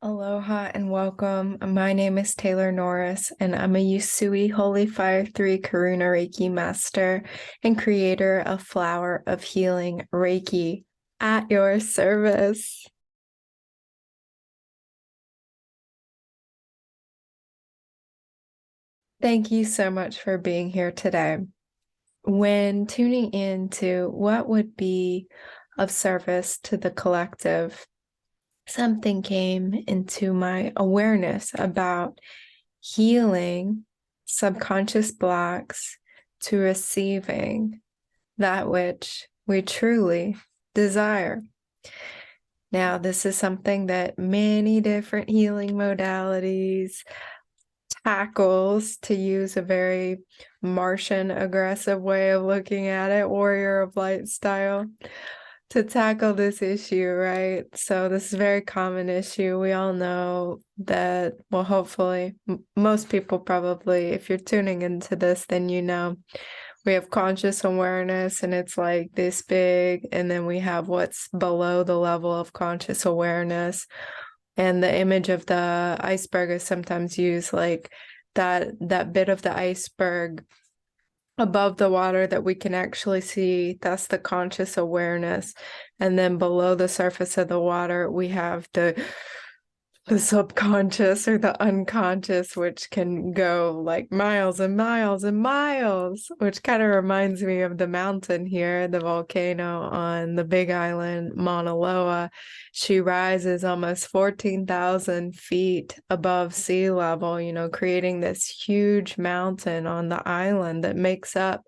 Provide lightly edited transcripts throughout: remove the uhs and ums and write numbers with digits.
Aloha and welcome. My name is Taylor Norris, and I'm a Usui Holy Fire 3 Karuna Reiki Master and creator of Flower of Healing Reiki at your service. Thank you so much for being here today. When tuning in to what would be of service to the collective, something came into my awareness about healing subconscious blocks to receiving that which we truly desire. Now, this is something that many different healing modalities tackles, to use a very Martian aggressive way of looking at it, warrior of light style, to tackle this issue, right? So this is a very common issue. We all know that, well, hopefully, most people probably, if you're tuning into this, then you know we have conscious awareness and it's like this big, and then we have what's below the level of conscious awareness. And the image of the iceberg is sometimes used like that bit of the iceberg above the water that we can actually see. That's the conscious awareness. And then below the surface of the water, we have the subconscious or the unconscious, which can go like miles and miles and miles, which kind of reminds me of the mountain here, the volcano on the Big Island, Mauna Loa. She rises almost 14,000 feet above sea level, creating this huge mountain on the island that makes up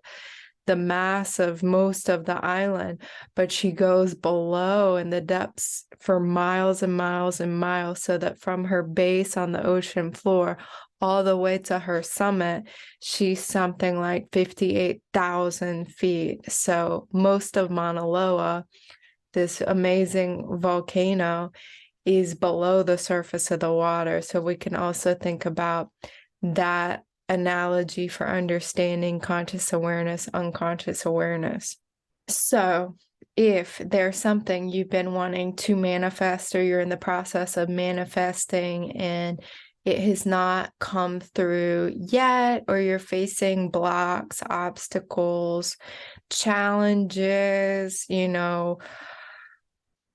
the mass of most of the island, but she goes below in the depths for miles and miles and miles, so that from her base on the ocean floor all the way to her summit, she's something like 58,000 feet. So most of Mauna Loa, this amazing volcano, is below the surface of the water. So we can also think about that analogy for understanding conscious awareness, unconscious awareness. So if there's something you've been wanting to manifest, or you're in the process of manifesting and it has not come through yet, or you're facing blocks, obstacles, challenges,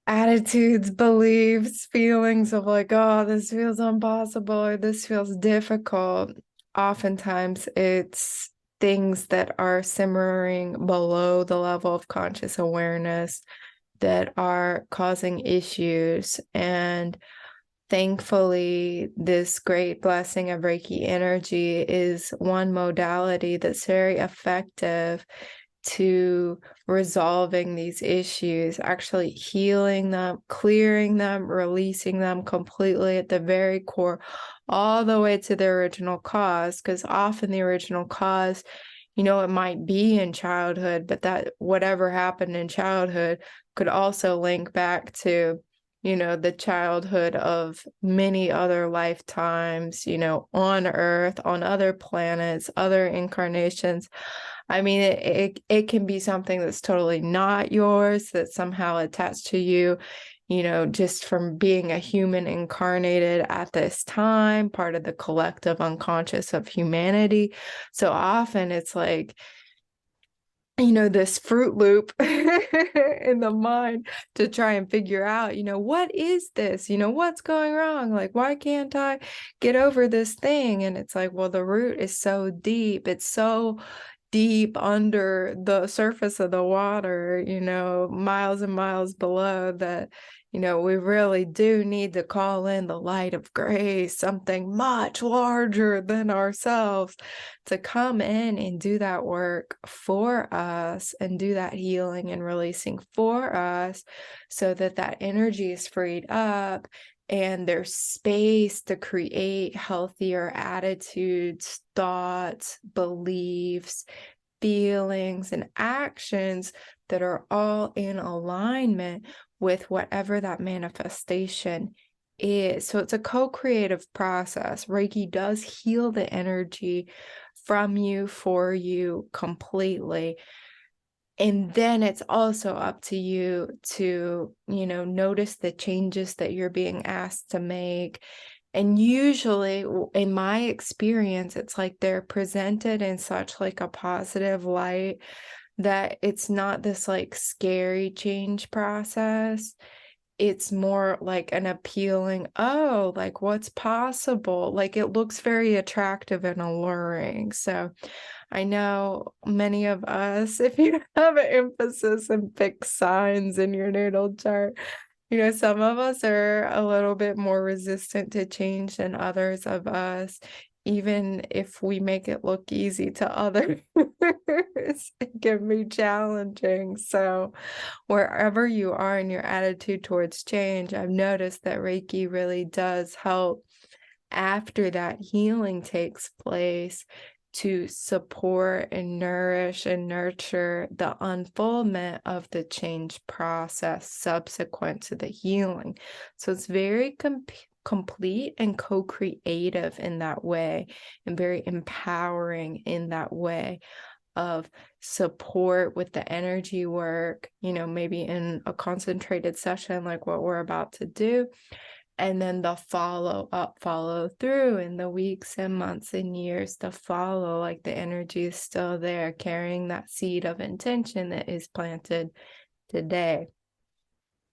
attitudes, beliefs, feelings of like, oh, this feels impossible or this feels difficult. Oftentimes it's things that are simmering below the level of conscious awareness that are causing issues. And thankfully, this great blessing of Reiki energy is one modality that's very effective to resolving these issues, actually healing them, clearing them, releasing them completely at the very core, all the way to the original cause. Because often the original cause, it might be in childhood, but that whatever happened in childhood could also link back to the childhood of many other lifetimes, on Earth, on other planets, other incarnations. I mean, it can be something that's totally not yours, that's somehow attached to you, just from being a human incarnated at this time, part of the collective unconscious of humanity. So often it's like, this fruit loop in the mind to try and figure out, what is this? What's going wrong? Like, why can't I get over this thing? And it's like, well, the root is so deep. It's so deep under the surface of the water, miles and miles below, that we really do need to call in the light of grace, something much larger than ourselves, to come in and do that work for us and do that healing and releasing for us, so that that energy is freed up and there's space to create healthier attitudes, thoughts, beliefs, feelings, and actions that are all in alignment with whatever that manifestation is. So it's a co-creative process. Reiki does heal the energy from you, for you, completely. And then it's also up to you to, notice the changes that you're being asked to make. And usually, in my experience, it's like they're presented in such like a positive light that it's not this like scary change process. It's more like an appealing, oh, like what's possible? Like it looks very attractive and alluring. So I know many of us, if you have an emphasis in fixed signs in your natal chart, some of us are a little bit more resistant to change than others of us, even if we make it look easy to others. It can be challenging. So, wherever you are in your attitude towards change, I've noticed that Reiki really does help after that healing takes place to support and nourish and nurture the unfoldment of the change process subsequent to the healing. So it's very complete and co-creative in that way, and very empowering in that way of support with the energy work, maybe in a concentrated session like what we're about to do. And then the follow up, follow through in the weeks and months and years to follow, like the energy is still there, carrying that seed of intention that is planted today.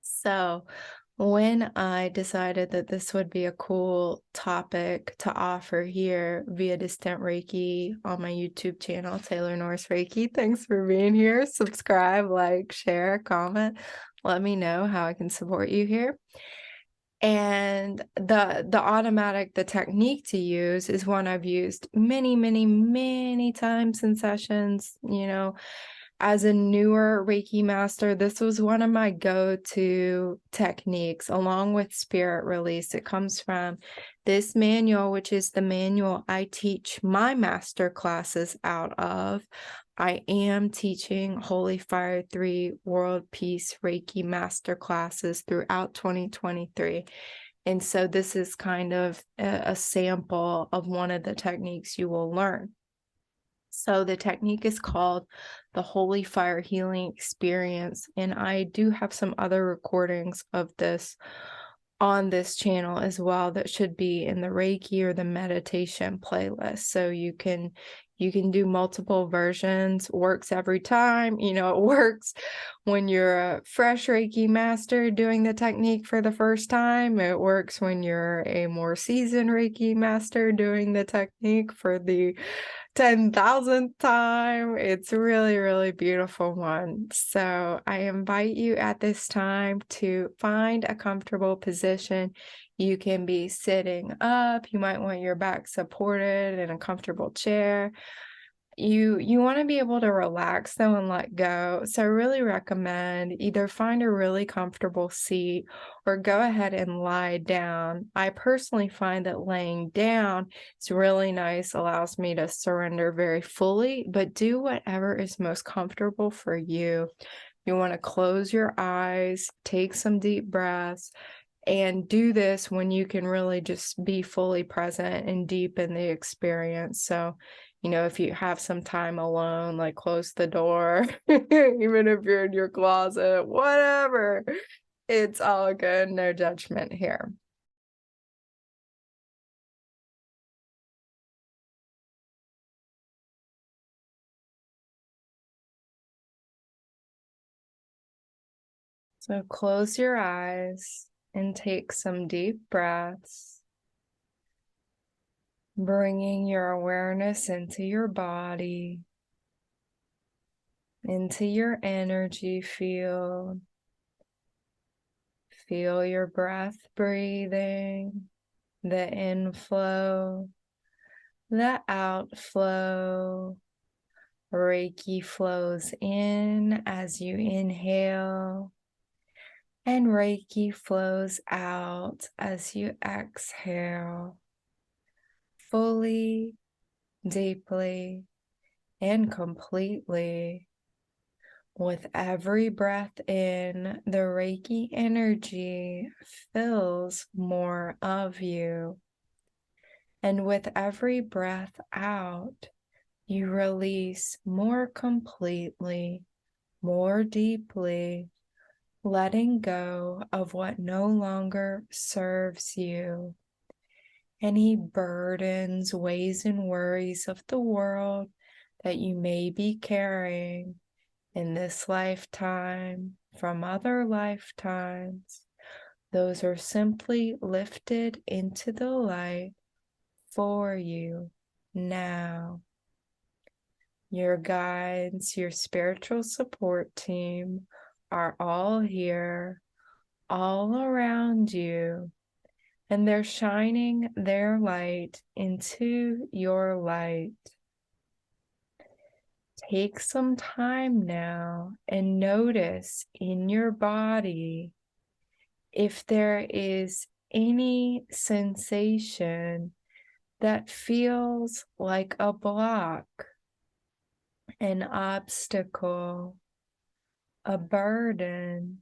So when I decided that this would be a cool topic to offer here via Distant Reiki on my YouTube channel, Taylor Norris Reiki, thanks for being here. Subscribe, like, share, comment. Let me know how I can support you here. And the technique to use is one I've used many, many, many times in sessions. As a newer Reiki master, this was one of my go-to techniques, along with spirit release. It comes from this manual, which is the manual I teach my master classes out of. I am teaching Holy Fire 3 World Peace Reiki Master Classes throughout 2023. And so this is kind of a sample of one of the techniques you will learn. So the technique is called the Holy Fire Healing Experience. And I do have some other recordings of this on this channel as well that should be in the Reiki or the meditation playlist. So you can do multiple versions. Works every time. It works when you're a fresh Reiki master doing the technique for the first time. It works when you're a more seasoned Reiki master doing the technique for the 10,000th time. It's really, really beautiful one. So I invite you at this time to find a comfortable position. You can be sitting up. You might want your back supported in a comfortable chair. You want to be able to relax though and let go. So I really recommend either find a really comfortable seat or go ahead and lie down. I personally find that laying down is really nice, allows me to surrender very fully, but do whatever is most comfortable for you. You want to close your eyes, take some deep breaths, and do this when you can really just be fully present and deep in the experience. So, if you have some time alone, like close the door, even if you're in your closet, whatever, it's all good. No judgment here. So close your eyes and take some deep breaths, bringing your awareness into your body, into your energy field. Feel your breath breathing, the inflow, the outflow. Reiki flows in as you inhale, and Reiki flows out as you exhale, fully, deeply, and completely. With every breath in, the Reiki energy fills more of you. And with every breath out, you release more completely more deeply, letting go of what no longer serves you. Any burdens, ways, and worries of the world that you may be carrying in this lifetime from other lifetimes, those are simply lifted into the light for you now. Your guides, your spiritual support team are all here, all around you, and they're shining their light into your light. Take some time now and notice in your body if there is any sensation that feels like a block, an obstacle, a burden,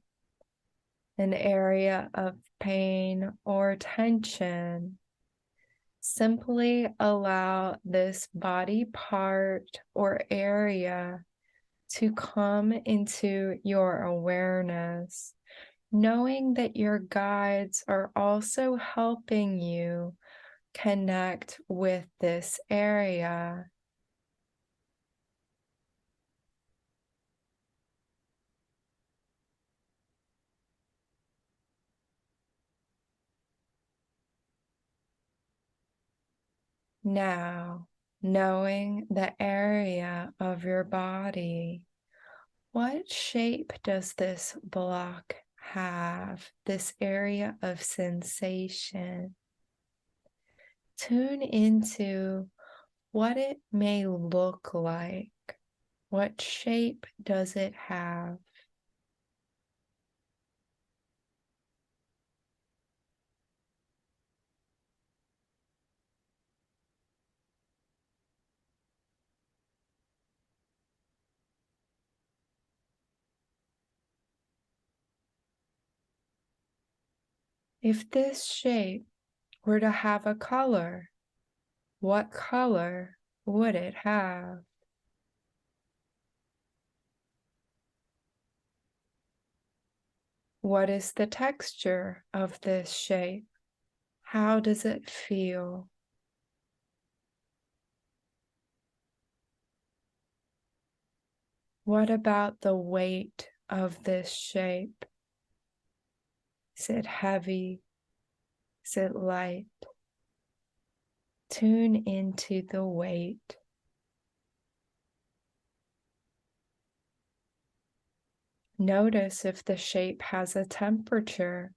an area of pain or tension. Simply allow this body part or area to come into your awareness, knowing that your guides are also helping you connect with this area. Now, knowing the area of your body, what shape does this block have, this area of sensation? Tune into what it may look like. What shape does it have? If this shape were to have a color, what color would it have? What is the texture of this shape? How does it feel? What about the weight of this shape? Is it heavy? Is it light? Tune into the weight. Notice if the shape has a temperature,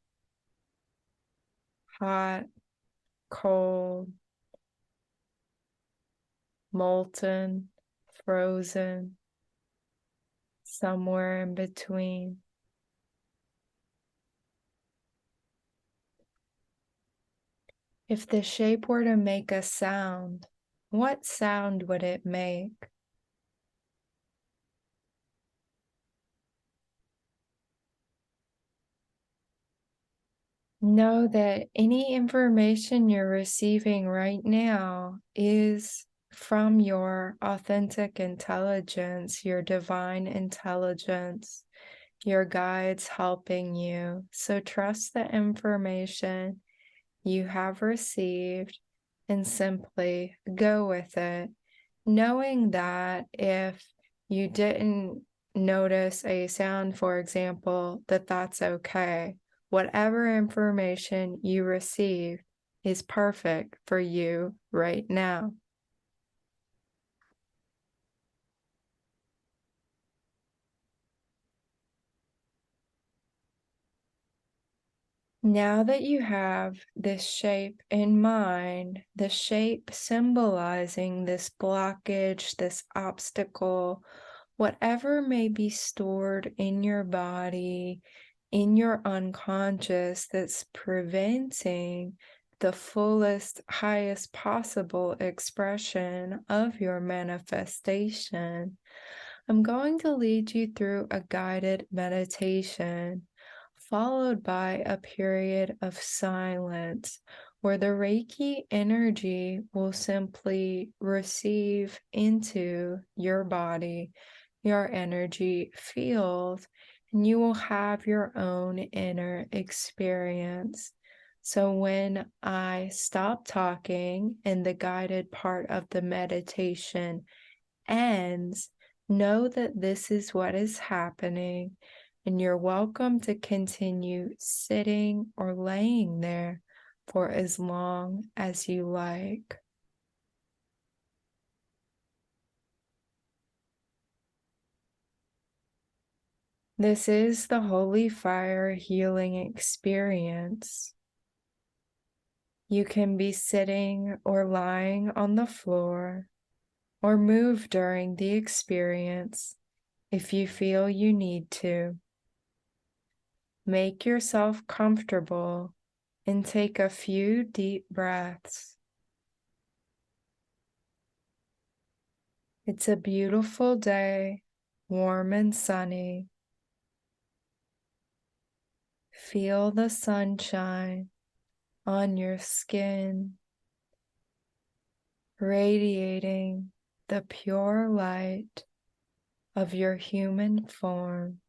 hot, cold, molten, frozen, somewhere in between. If the shape were to make a sound, what sound would it make? Know that any information you're receiving right now is from your authentic intelligence, your divine intelligence, your guides helping you. So trust the information you have received and simply go with it, knowing that if you didn't notice a sound, for example, that's okay. Whatever information you receive is perfect for you right now. Now that you have this shape in mind, the shape symbolizing this blockage, this obstacle, whatever may be stored in your body, in your unconscious, that's preventing the fullest, highest possible expression of your manifestation, I'm going to lead you through a guided meditation, followed by a period of silence where the Reiki energy will simply receive into your body, your energy field, and you will have your own inner experience. So when I stop talking and the guided part of the meditation ends, know that this is what is happening, and you're welcome to continue sitting or laying there for as long as you like. This is the Holy Fire healing experience. You can be sitting or lying on the floor, or move during the experience if you feel you need to. Make yourself comfortable and take a few deep breaths. It's a beautiful day, warm and sunny. Feel the sunshine on your skin, radiating the pure light of your human form.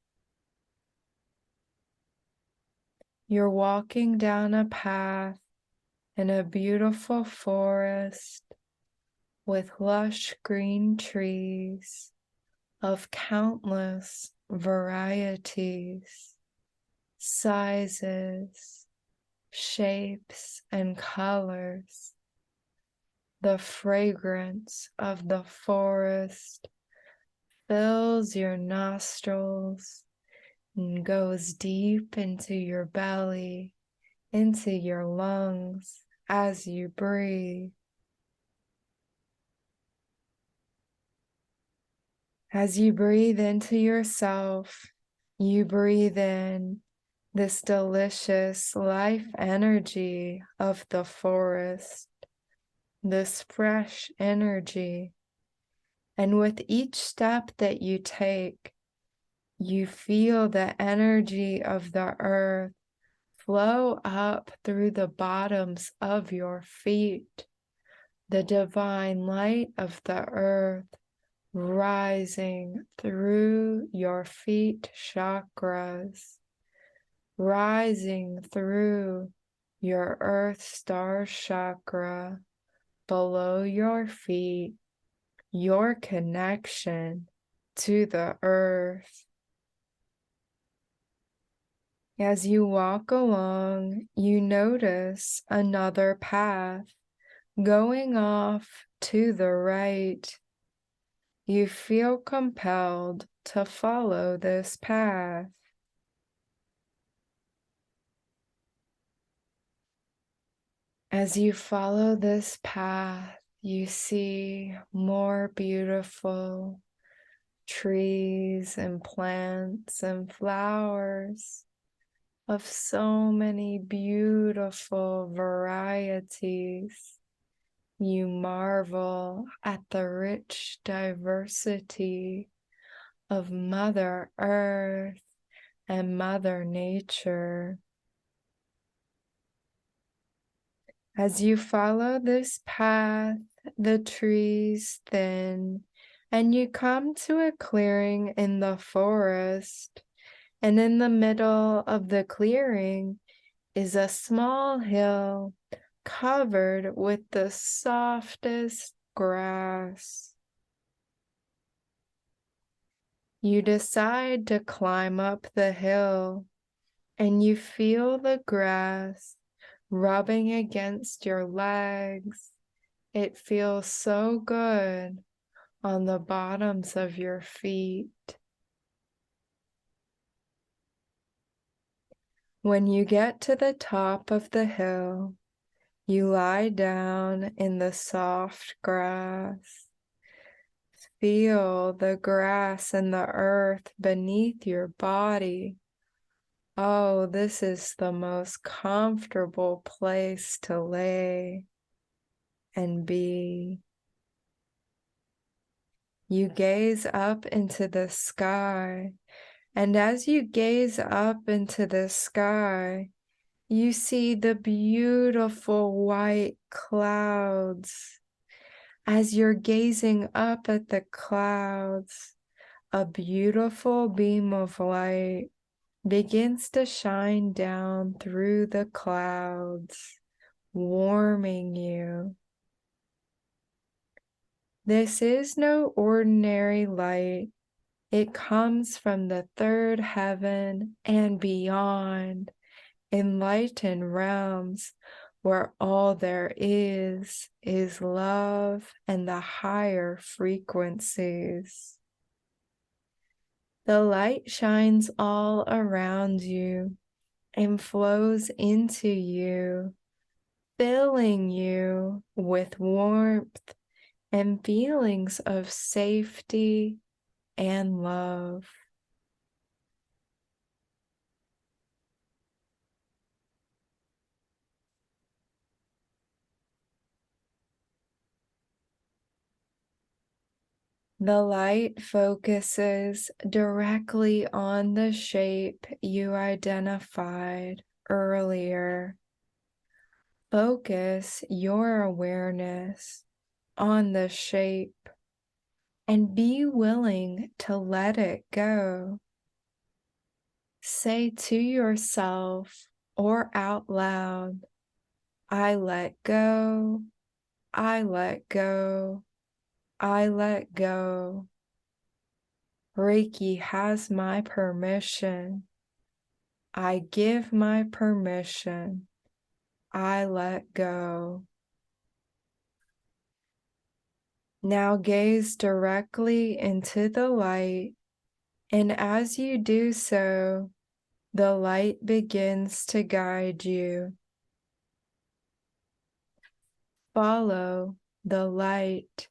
You're walking down a path in a beautiful forest with lush green trees of countless varieties, sizes, shapes, and colors. The fragrance of the forest fills your nostrils and goes deep into your belly, into your lungs as you breathe. As you breathe into yourself, you breathe in this delicious life energy of the forest, this fresh energy. And with each step that you take, you feel the energy of the earth flow up through the bottoms of your feet, the divine light of the earth rising through your feet chakras, rising through your earth star chakra below your feet, your connection to the earth. As you walk along, you notice another path going off to the right. You feel compelled to follow this path. As you follow this path, you see more beautiful trees and plants and flowers of so many beautiful varieties. You marvel at the rich diversity of Mother Earth and Mother Nature. As you follow this path, the trees thin, and you come to a clearing in the forest. And in the middle of the clearing is a small hill covered with the softest grass. You decide to climb up the hill, and you feel the grass rubbing against your legs. It feels so good on the bottoms of your feet. When you get to the top of the hill, you lie down in the soft grass. Feel the grass and the earth beneath your body. Oh, this is the most comfortable place to lay and be. You gaze up into the sky, and as you gaze up into the sky, you see the beautiful white clouds. As you're gazing up at the clouds, a beautiful beam of light begins to shine down through the clouds, warming you. This is no ordinary light. It comes from the third heaven and beyond, enlightened realms where all there is love and the higher frequencies. The light shines all around you and flows into you, filling you with warmth and feelings of safety and love. The light focuses directly on the shape you identified earlier. Focus your awareness on the shape and be willing to let it go. Say to yourself or out loud, I let go, I let go, I let go. Reiki has my permission. I give my permission. I let go. Now gaze directly into the light, and as you do so, the light begins to guide you. Follow the light.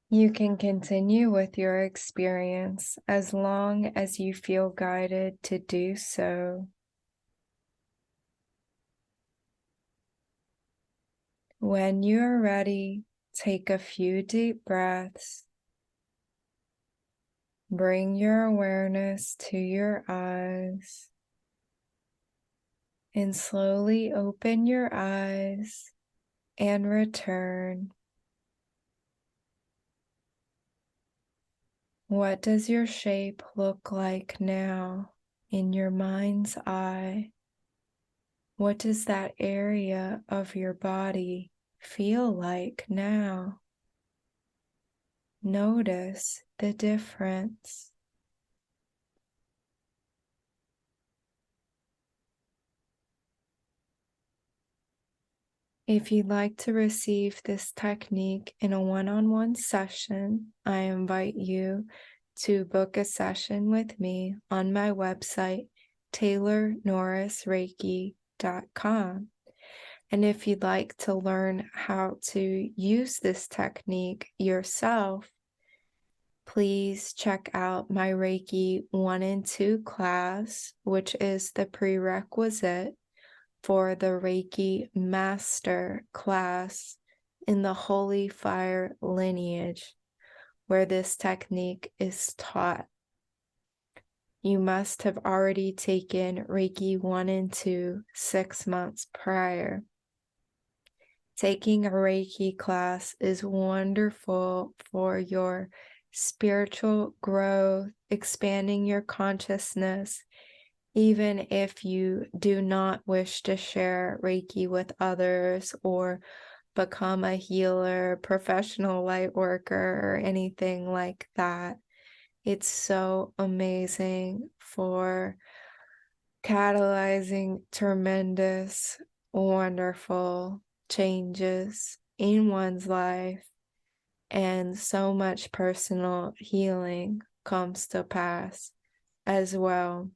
You can continue with your experience as long as you feel guided to do so. When you are ready, take a few deep breaths. Bring your awareness to your eyes and slowly open your eyes and return. What does your shape look like now in your mind's eye? What does that area of your body feel like now? Notice the difference. If you'd like to receive this technique in a one-on-one session, I invite you to book a session with me on my website, taylornorrisreiki.com. And if you'd like to learn how to use this technique yourself, please check out my Reiki 1 and 2 class, which is the prerequisite for the Reiki Master class in the Holy Fire lineage, where this technique is taught. You must have already taken Reiki 1 and 2 6 months prior. Taking a Reiki class is wonderful for your spiritual growth, expanding your consciousness, even if you do not wish to share Reiki with others or become a healer, professional light worker, or anything like that. It's so amazing for catalyzing tremendous, wonderful changes in one's life, and so much personal healing comes to pass as well.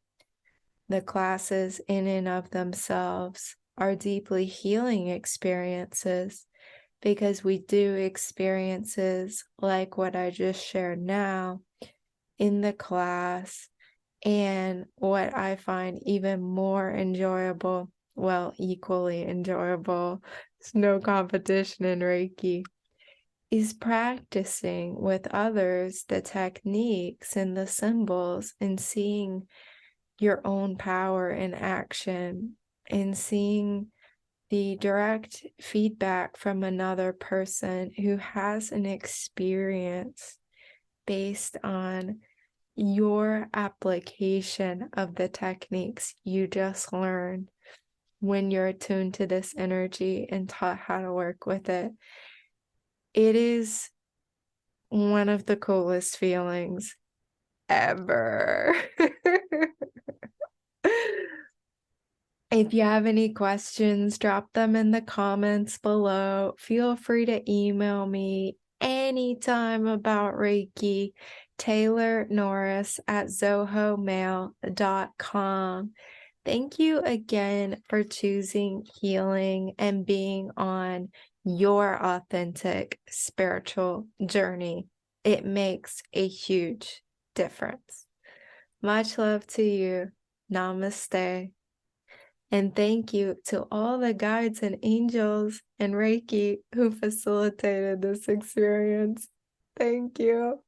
The classes in and of themselves are deeply healing experiences because we do experiences like what I just shared now in the class. And what I find even more enjoyable, well, equally enjoyable, there's no competition in Reiki, is practicing with others the techniques and the symbols and seeing your own power in action and seeing the direct feedback from another person who has an experience based on your application of the techniques you just learned when you're attuned to this energy and taught how to work with it. It is one of the coolest feelings ever. If you have any questions, drop them in the comments below. Feel free to email me anytime about Reiki, Taylor Norris at zohomail.com. Thank you again for choosing healing and being on your authentic spiritual journey. It makes a huge difference. Much love to you. Namaste. And thank you to all the guides and angels and Reiki who facilitated this experience. Thank you.